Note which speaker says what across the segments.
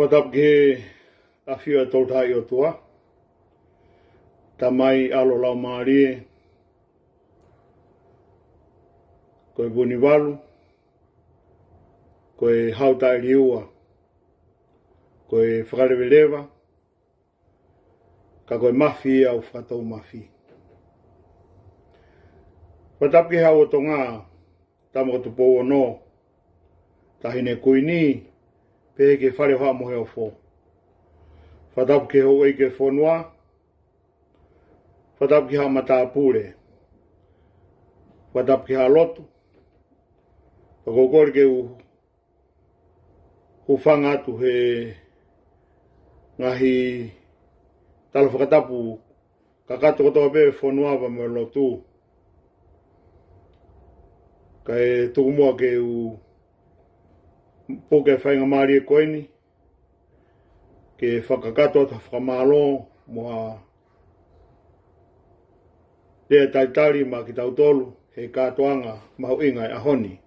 Speaker 1: Patap ke afia toltai o tua. Tamai alo lau maari. Koe buniwalu. Koe hauta iliua. Koe whakarewelewa. Ka koe mafi au whakatou mafi. Patap ke hau o tonga. Tamo tupo o no. Tahine kuini. Pe ke whare hoa mohe o fo. Patap ke ho e ke whonua. Patap ke ha mata pure. Patap ke ha lotu. Pakokore ke hufanga atu he ngahi talo whakatapu kakato kotoa pe whonua pa me lotu. Kai tukumua ke poke whainga maari e koeni. Ke whakakato ata whakamalo moa lea Talitali ma ki tautolu he katoanga mahu inga e ahoni.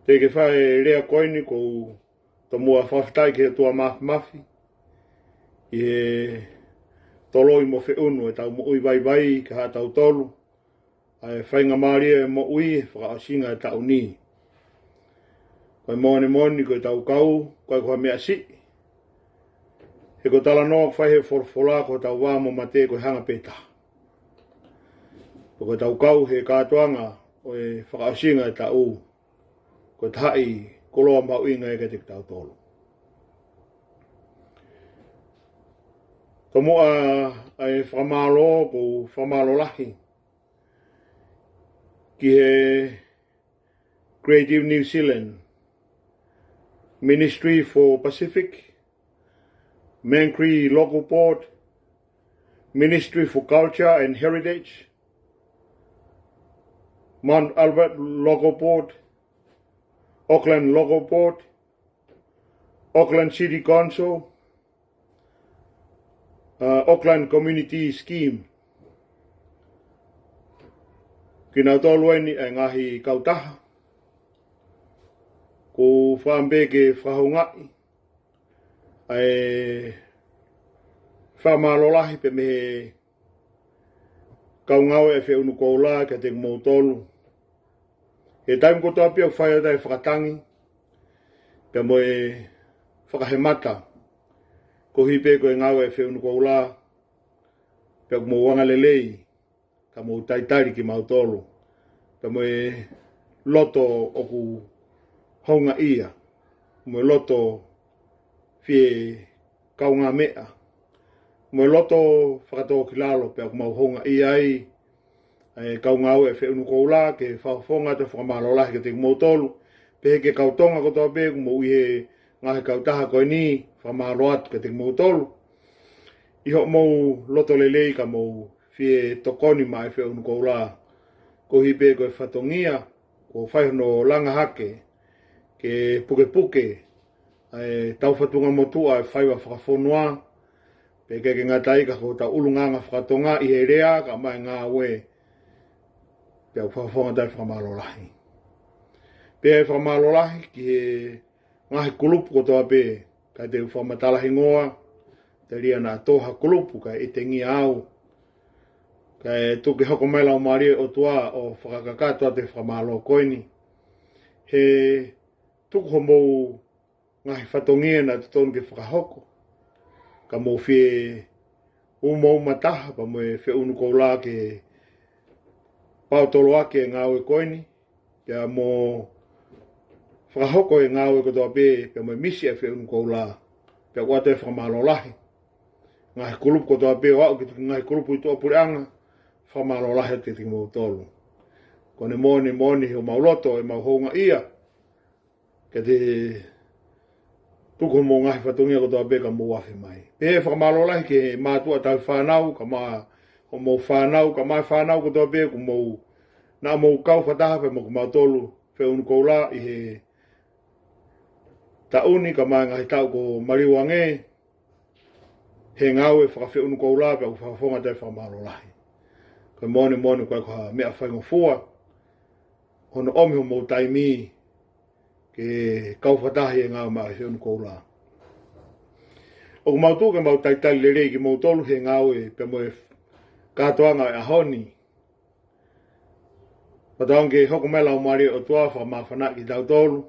Speaker 1: Te ke whae lea koeni ko to mua whawhitai ke tua mafi. I he toloi mo Fe'unu e tau mo ui vai ke ha tautolu. Ai whainga maari e mo ui whakaasinga e tau ni. Koe moni koe tau kau, koe koe mea si. He ko tala noa whai he forfola ko tau wamo mate koe hanga peta. Koe tau kau he katoanga o e whakaasinga e tau. Koe tai koloa mau inga e ke te tau tolu. Tomoa ai whamalo ko whamalo lahi. Ki he Creative New Zealand Ministry for Pacific, Mankri Local Board, Ministry for Culture and Heritage, Mount Albert Local Board, Auckland Local Board, Auckland City Council, Auckland Community Scheme. Kina tolu eni e ngahi kautaha. Ko whaambe ke whahungai. Ai whamalolahi pe me kaungau e Fe'unukoula ke te mautolu. He taim ko toa pia whaia tai whakatangi. Pe mo e whakahemata. Ko hipe ko e ngau e Fe'unukoula. Pe mo wanga lelei. Ka mo taitari ki mautolu. Pe mo e loto oku honga ia. Mo e loto fie kaunga mea. Mo e loto whakatoa ki lalo pe aku mau honga ia ai. E kaungau e Fe'unukoula ke whafonga te whakamalola ke te mautolu. Pe ke kautonga ko toa pe mo ihe ngahe kautaha koe ni whamalo atu ke te mautolu. Iho mou loto lelei ka mou fie tokoni mai Fe'unukoula. Ko hipe koe whatongia, ko whaihono langa hake, ke puke, tau whatunga motua e whaiwa Fakafonua, pe ke ngā taika ko tau ulunganga whakatonga i he rea ka mai ngā we, pe au whakafonga tai whakamalo-lahi. Pe e whakamalo-lahi ki he ngahi kulupu ko toa pe, kai te whamatalahi ngoa, te ria nā toha kulupu, kai e te ngia au, kai tuki hoko mai lau maari o tua o whakakakatua te whamalo koini. He tuku ho mou ngahi whatongia na tutonu ke whakahoko. Ka mou fie umou mataha pa mo e Fe'unukoula ke pautolo ake e ngāwe koini. Pea mo whakahoko e ngāwe kotoa pe, pea mo e misi e Fe'unukoula. Pea wate whamalo lahi. Ngahi kulupu kotoa pe o au ki ngahi kulupu i toa pureanga. Whamalolahi te tingo mautolu. Kone moni ho mauloto e mauhonga ia. Ke te tuku mo ngahi whatungia ko toa beka mo wafi mai. Pe whamalolahi ke mātua tau whanau, ka mā ho mou whanau, ka mai whanau ko toa beka mou nā mou kau whataha pe mo ko mautolu Fe'unukoula i he tauni ka mai ngahi tau ko mariwange. He ngau e whakawhe'unukoula pe au whakafonga te whamalolahi. Koe mone koe koha mea whaingofua. Hono omi ho mou taimi ke kau whatahi e ngā mai Fe'unukoula. O ku mautu ke mau taitali le rei ki mau tolu he ngau e pe mo e katoanga e ahoni. Pataong ke hoko mela o mari o tua wha mawhana ki tau tolu,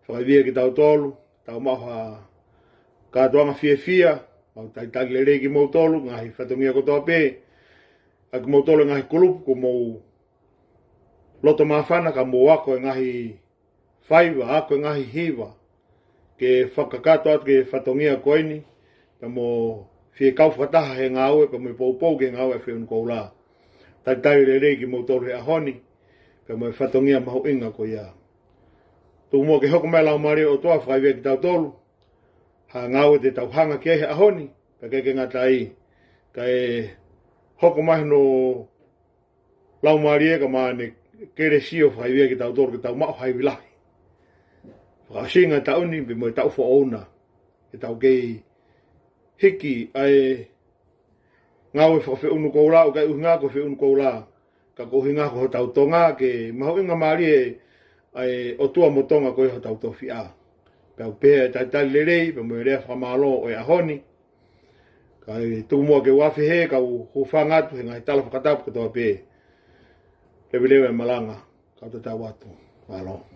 Speaker 1: whakavia ki tau tolu, tau maha katoanga fia, mau taitali le rei ki mau tolu, ngahi whatongia kotoa pe, a ki mau tolu ngahi kulupu ko mau loto mawhana ka mau ako e ngahi whaiva, ako e ngahi hiva, ke whakakato atu ke whatongia koini, pe mo fie kau whataha he ngāue, pe mo i poupou ke ngāue Fe'unukoula. Taitali le rei ki mau tolu he ahoni, pe mo e whatongia mahu inga ko ia. Tu mo ke hoko mai lau mari o toa whakaiwea ki tau tolu, ha ngāue te tau hanga ki he ahoni, pe keke ngata i, ka e hoko mai no lau mari e ka maa ne kere sio whakaiwea ki tau tolu ki tau mao haiwilahi. Whakasinga tauni, pe mo e tau whaona, e tau kei hiki ai ngawe Fe'unukoula o kai uhinga ko Fe'unukoula ka ko hinga ko tau tonga ke maho inga mari e ai o tua motonga ko ho tau tofia pe pe taitali le rei pe mo rea whamalo o e ahoni kai tu mo ke wafi he ka ho whanga tu hinga tala whakatapu ko toa pe lewe malanga ka te tau atu malo.